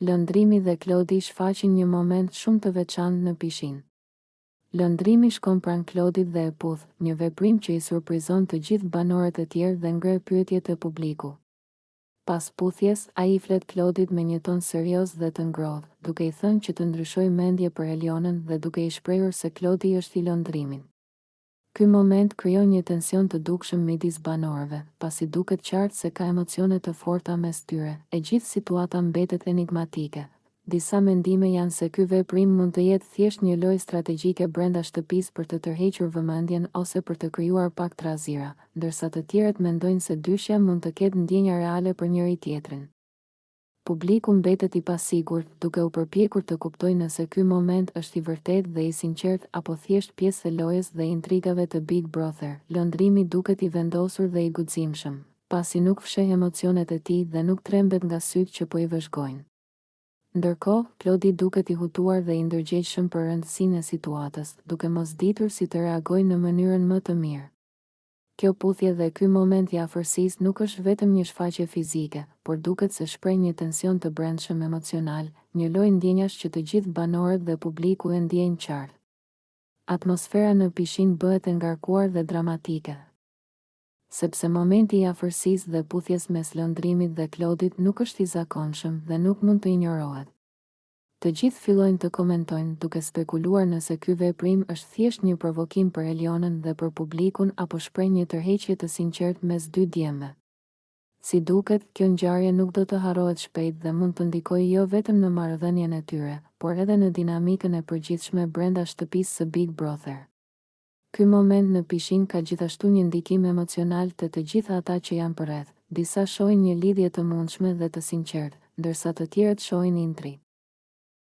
Lëndrimi dhe Klodi shfaqin një moment shumë të veçantë në pishinë. Lëndrimi shkon pranë Klodit dhe e puth, një veprim që i surprizon të gjithë banorët e tjerë dhe ngre pyetjet e publiku. Pas puthjes, ai i flet Klodit me një ton serioz dhe të ngrohtë, duke i thënë që të ndryshojë mendje për Elionën dhe duke i shprehur se Klodi është i lëndrimin. Ky moment krijon një tension të dukshëm midis banorëve, pasi duket qartë se ka emocione të forta mes tyre. E gjithë situata mbetet enigmatike. Disa mendime janë se ky veprim mund të jetë thjesht një lojë strategjike brenda shtëpisë për të tërhequr vëmendjen ose për të krijuar pak trazira, ndërsa të tjerët mendojnë se dyshja mund të ketë ndjenja reale për njëri tjetrin. Publiku mbetet i pasigurt, duke u përpjekur të kuptojë nëse ky moment është i vërtetë dhe i sinqert apo thjesht pjesë e lojës dhe intrigave të Big Brother. Lëndrimi duket i vendosur dhe i guximshëm, pasi nuk fsheh emocionet e tij dhe nuk trembet nga sytë që po i vëzhgojnë. Ndërkohë, Klodi duket i hutuar dhe i ndërgjegjshëm për rëndësinë e situatës, duke mos ditur si të reagojë në mënyrën më të mirë. Kjo puthje dhe ky moment i afërsisë nuk është vetëm një shfaqje fizike, por duket se shpreh një tension të brendshëm emocional, një lojë ndjenjash që të gjithë banorët dhe publiku e ndjejnë qartë. Atmosfera në pishinë bëhet e ngarkuar dhe dramatike. Sepse momenti i afërsisë dhe puthjes mes lëndrimit dhe Klodit nuk është i zakonshëm dhe nuk mund të injorohet. Të gjithë fillojnë të komentojnë duke spekuluar nëse ky veprim është thjesht një provokim për Elionën dhe për publikun apo shpreh një tërheqje të sinqertë mes dy djemve. Si duket, kjo ngjarje nuk do të harrohet shpejt dhe mund të ndikojë jo vetëm në marrëdhënien e tyre, por edhe në dinamikën e përgjithshme brenda shtëpisë së Big Brother. Ky moment në pishinë ka gjithashtu një ndikim emocional te të gjithë ata që janë përreth. Disa shohin një lidhje të mundshme dhe të sinqertë, ndërsa të tjerët shohin intrig.